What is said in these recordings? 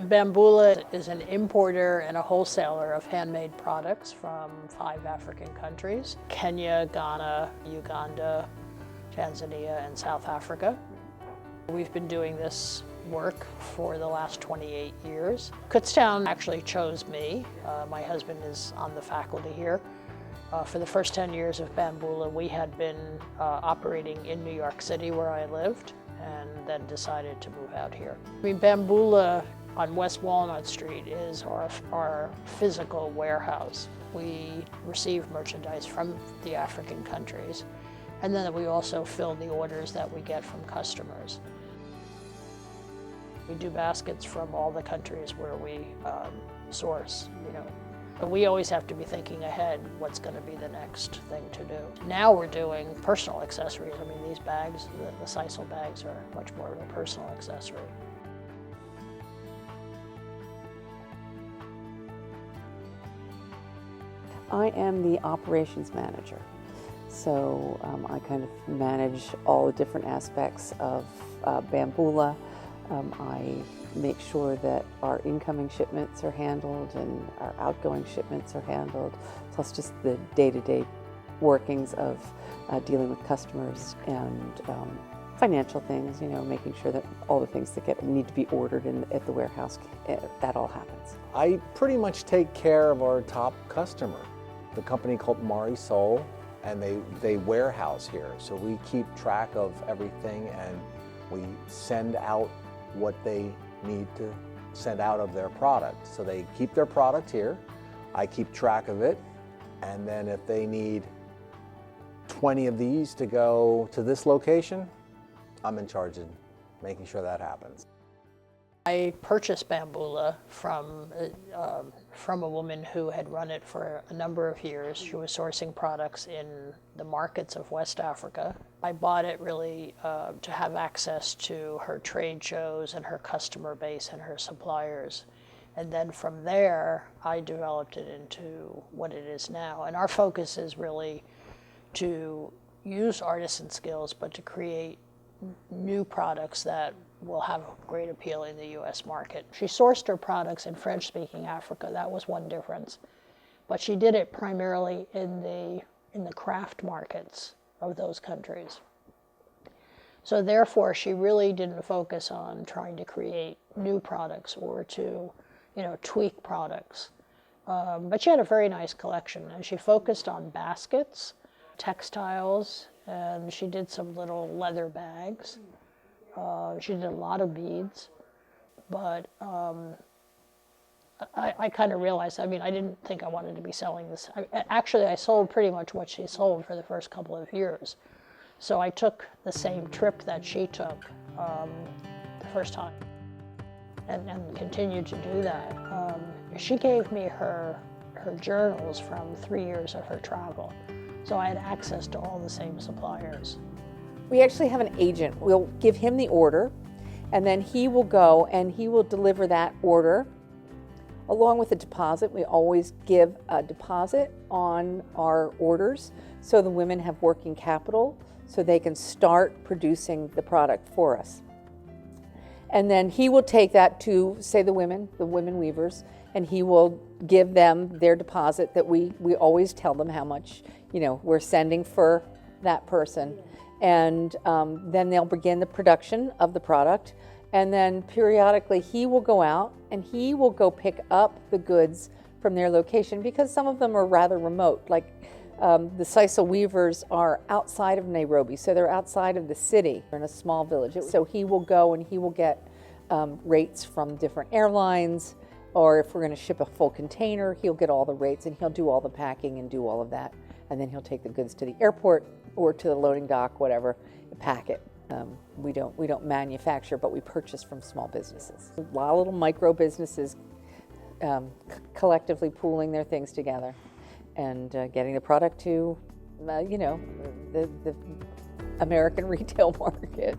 Bamboula is an importer and a wholesaler of handmade products from 5 African countries: Kenya, Ghana, Uganda, Tanzania, and South Africa. We've been doing this work for the last 28 years. Kutztown actually chose me. My husband is on the faculty here. For the first 10 years of Bamboula, we had been operating in New York City, where I lived, and then decided to move out here. Bamboula on West Walnut Street is our physical warehouse. We receive merchandise from the African countries, and then we also fill the orders that we get from customers. We do baskets from all the countries where we source, But we always have to be thinking ahead what's going to be the next thing to do. Now we're doing personal accessories. These bags, the sisal bags, are much more of a personal accessory. I am the operations manager. So I kind of manage all the different aspects of Bamboula. I make sure that our incoming shipments are handled and our outgoing shipments are handled, plus just the day-to-day workings of dealing with customers and financial things, making sure that all the things that need to be ordered at the warehouse, that all happens. I pretty much take care of our top customer, the company called Marisol, and they warehouse here. So we keep track of everything and we send out what they need to send out of their product. So they keep their product here, I keep track of it, and then if they need 20 of these to go to this location, I'm in charge of making sure that happens. I purchased Bamboula from a woman who had run it for a number of years. She was sourcing products in the markets of West Africa. I bought it really to have access to her trade shows and her customer base and her suppliers. And then from there, I developed it into what it is now. And our focus is really to use artisan skills, but to create new products that will have great appeal in the U.S. market. She sourced her products in French-speaking Africa. That was one difference. But she did it primarily in the craft markets of those countries. So therefore, she really didn't focus on trying to create new products or to, tweak products. But she had a very nice collection, and she focused on baskets, textiles, and she did some little leather bags. She did a lot of beads, but I kind of realized, I didn't think I wanted to be selling this. Actually, I sold pretty much what she sold for the first couple of years. So I took the same trip that she took the first time and continued to do that. She gave me her journals from 3 years of her travel. So I had access to all the same suppliers. We actually have an agent. We'll give him the order, and then he will go and he will deliver that order along with a deposit. We always give a deposit on our orders so the women have working capital so they can start producing the product for us. And then he will take that to, say, the women weavers, and he will give them their deposit that we always tell them how much, we're sending for that person. And then they'll begin the production of the product. And then periodically he will go out and he will go pick up the goods from their location, because some of them are rather remote. Like the sisal weavers are outside of Nairobi, so they're outside of the city. They're in a small village. So he will go and he will get rates from different airlines, or if we're going to ship a full container, he'll get all the rates and he'll do all the packing and do all of that. And then he'll take the goods to the airport or to the loading dock, whatever, pack it. We don't manufacture, but we purchase from small businesses. A lot of little micro businesses collectively pooling their things together and getting the product to, the American retail market.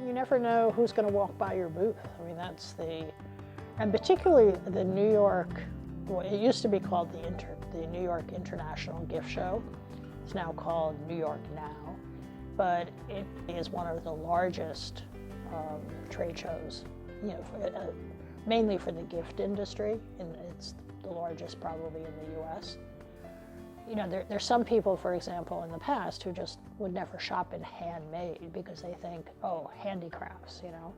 You never know who's going to walk by your booth. And particularly the New York, well, it used to be called the New York International Gift Show. It's now called New York Now, but it is one of the largest trade shows you know, mainly for the gift industry, and it's the largest probably in the U.S. You know, there's some people, for example, in the past who just would never shop in handmade because they think, oh, handicrafts, you know.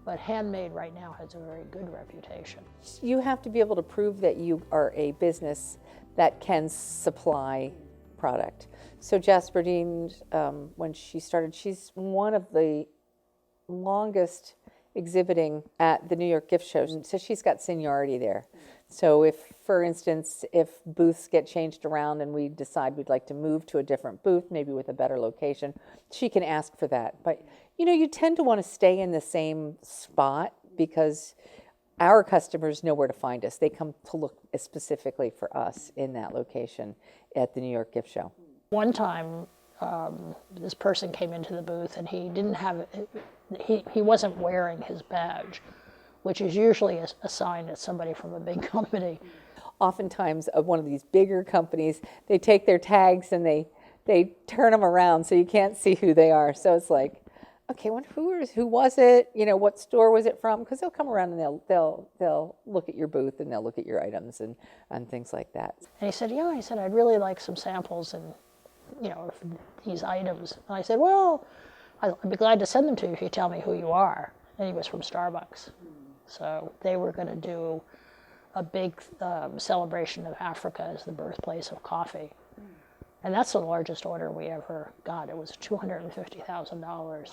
But handmade right now has a very good reputation. You have to be able to prove that you are a business that can supply product. So Jasperdine, when she started, she's one of the longest exhibiting at the New York gift shows, so she's got seniority there. So if, for instance, if booths get changed around and we decide we'd like to move to a different booth, maybe with a better location, she can ask for that. But you know, you tend to want to stay in the same spot because our customers know where to find us. They come to look specifically for us in that location at the New York Gift Show. One time, this person came into the booth and he didn't have, he wasn't wearing his badge, which is usually a sign that somebody from a big company. Oftentimes, of one of these bigger companies, they take their tags and they turn them around so you can't see who they are. So it's like, okay, who was it? You know, what store was it from? Because they'll come around and they'll look at your booth and they'll look at your items and things like that. And he said, yeah, I'd really like some samples and, you know, these items. And I said, well, I'd be glad to send them to you if you tell me who you are. And he was from Starbucks. So they were going to do a big celebration of Africa as the birthplace of coffee. And that's the largest order we ever got. It was $250,000. Wow.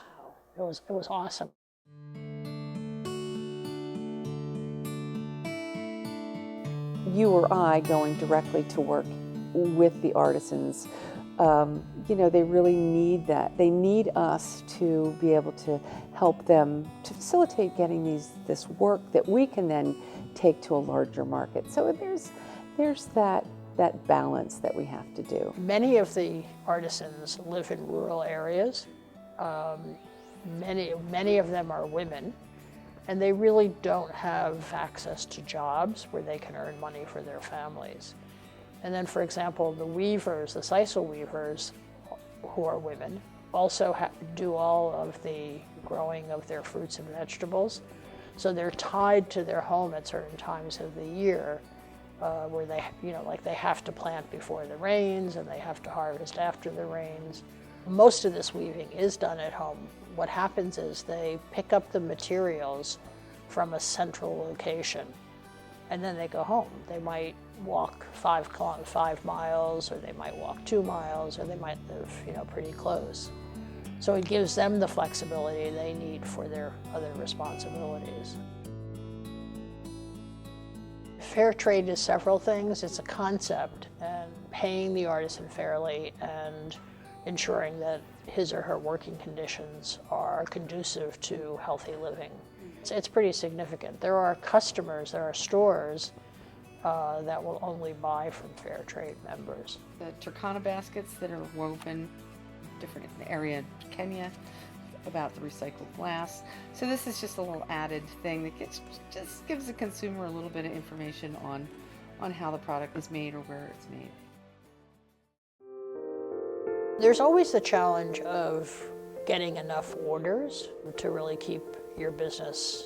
It was awesome. You or I going directly to work with the artisans, you know, they really need that. They need us to be able to help them to facilitate getting this work that we can then take to a larger market. So there's that balance that we have to do. Many of the artisans live in rural areas. Many of them are women, and they really don't have access to jobs where they can earn money for their families. And then, for example, the weavers, the sisal weavers, who are women, also do all of the growing of their fruits and vegetables. So they're tied to their home at certain times of the year, where they, you know, like they have to plant before the rains and they have to harvest after the rains. Most of this weaving is done at home. What happens is they pick up the materials from a central location and then they go home. They might walk 5 miles, or they might walk 2 miles, or they might live, you know, pretty close. So it gives them the flexibility they need for their other responsibilities. Fair trade is several things. It's a concept, and paying the artisan fairly and ensuring that his or her working conditions are conducive to healthy living. It's pretty significant. There are customers, there are stores that will only buy from fair trade members. The Turkana baskets that are woven different in the area of Kenya about the recycled glass. So this is just a little added thing that just gives the consumer a little bit of information on how the product is made or where it's made. There's always the challenge of getting enough orders to really keep your business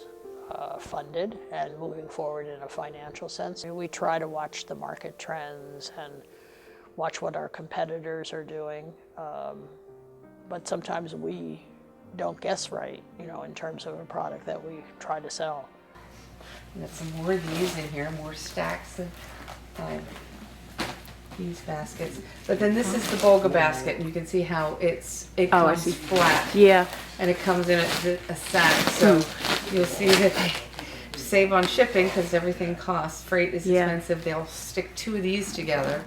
funded and moving forward in a financial sense. We try to watch the market trends and watch what our competitors are doing, but sometimes we don't guess right, you know, in terms of a product that we try to sell. Got some more of these in here, more stacks of these baskets. But then this is the Bolga basket, and you can see how it comes flat. Yeah. And it comes in a sack, so you'll see that they save on shipping because everything costs. Freight is expensive. They'll stick 2 of these together.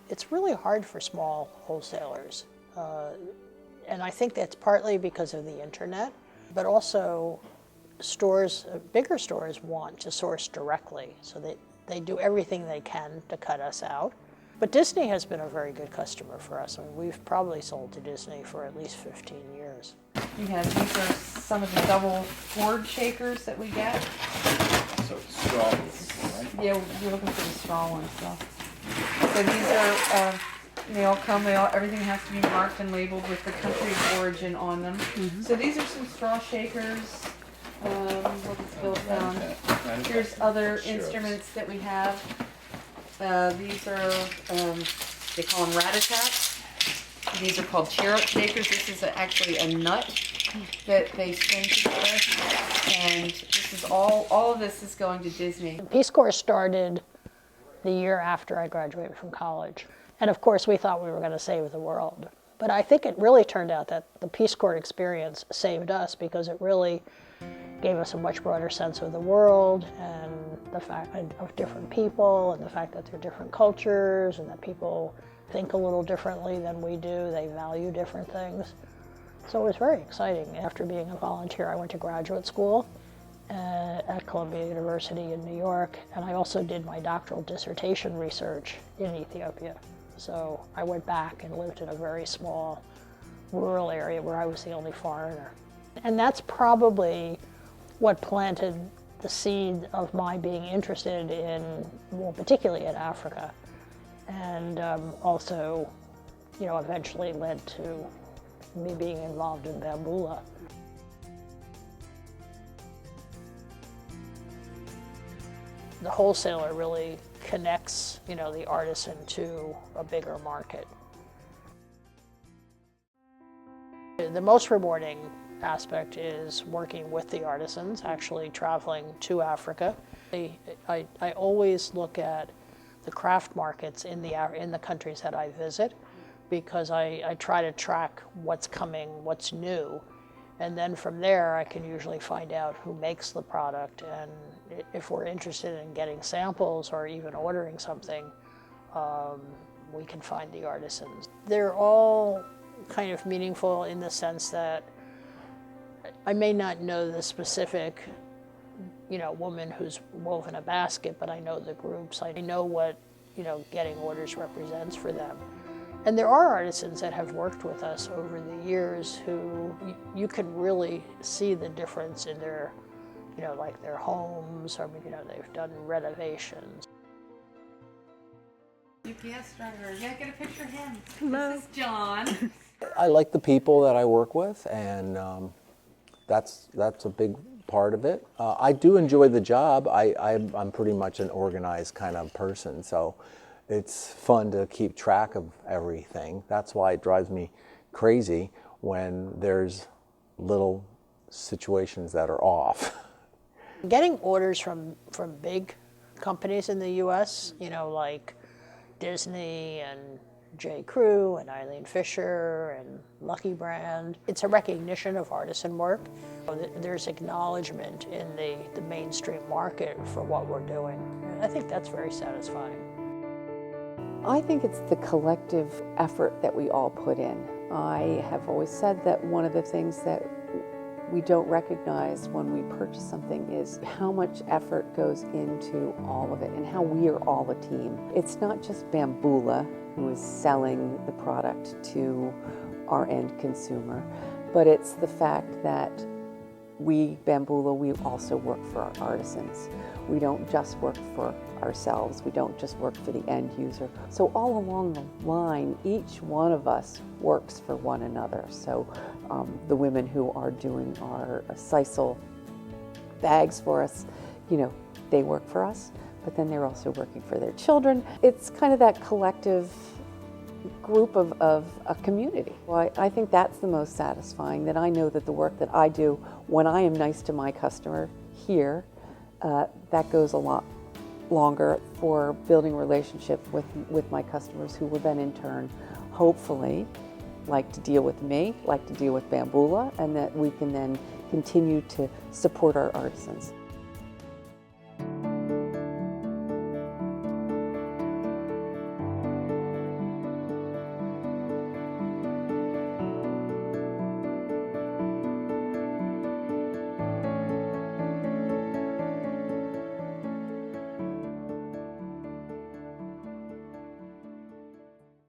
It's really hard for small wholesalers. And I think that's partly because of the internet, but also stores, bigger stores want to source directly, so they do everything they can to cut us out. But Disney has been a very good customer for us. I mean, we've probably sold to Disney for at least 15 years. These are some of the double gourd shakers that we get. So it's straw, right? Yeah, you're looking for the straw ones. So these are, everything has to be marked and labeled with the country of origin on them. So these are some straw shakers. We'll just build down. Okay. Here's other Sure. instruments that we have. These are, they call them rat-a-tats. These are called cherub shakers. This is actually a nut that they string together. And this is all of this is going to Disney. Peace Corps started the year after I graduated from college. And of course, we thought we were going to save the world. But I think it really turned out that the Peace Corps experience saved us because it really gave us a much broader sense of the world and the fact of different people and the fact that they're different cultures and that people think a little differently than we do. They value different things. So it was very exciting. After being a volunteer, I went to graduate school at Columbia University in New York, and I also did my doctoral dissertation research in Ethiopia. So I went back and lived in a very small rural area where I was the only foreigner. And that's probably what planted the seed of my being interested in, well, particularly in Africa, and also, eventually led to me being involved in Bamboula. The wholesaler really connects, the artisan to a bigger market. The most rewarding aspect is working with the artisans, actually traveling to Africa. I always look at the craft markets in the countries that I visit because I try to track what's coming, what's new, and then from there I can usually find out who makes the product, and if we're interested in getting samples or even ordering something, we can find the artisans. They're all kind of meaningful in the sense that I may not know the specific, woman who's woven a basket, but I know the groups. I know what, getting orders represents for them. And there are artisans that have worked with us over the years who you can really see the difference in their, like their homes, or, they've done renovations. UPS driver, you gotta get a picture of him. Hello. This is John. I like the people that I work with, and that's a big part of it. I do enjoy the job. I'm pretty much an organized kind of person, so it's fun to keep track of everything. That's why it drives me crazy when there's little situations that are off. Getting orders from big companies in the U.S., like Disney and J. Crew and Eileen Fisher and Lucky Brand. It's a recognition of artisan work. There's acknowledgement in the mainstream market for what we're doing. And I think that's very satisfying. I think it's the collective effort that we all put in. I have always said that one of the things that we don't recognize when we purchase something is how much effort goes into all of it and how we are all a team. It's not just Bamboula who is selling the product to our end consumer, but it's the fact that we, Bamboula, we also work for our artisans. We don't just work for ourselves. We don't just work for the end user. So all along the line, each one of us works for one another. So the women who are doing our sisal bags for us, they work for us, but then they're also working for their children. It's kind of that collective group of a community. Well, I think that's the most satisfying, that I know that the work that I do when I am nice to my customer here, that goes a lot longer for building a relationship with my customers, who will then in turn, hopefully, like to deal with me, like to deal with Bamboula, and that we can then continue to support our artisans.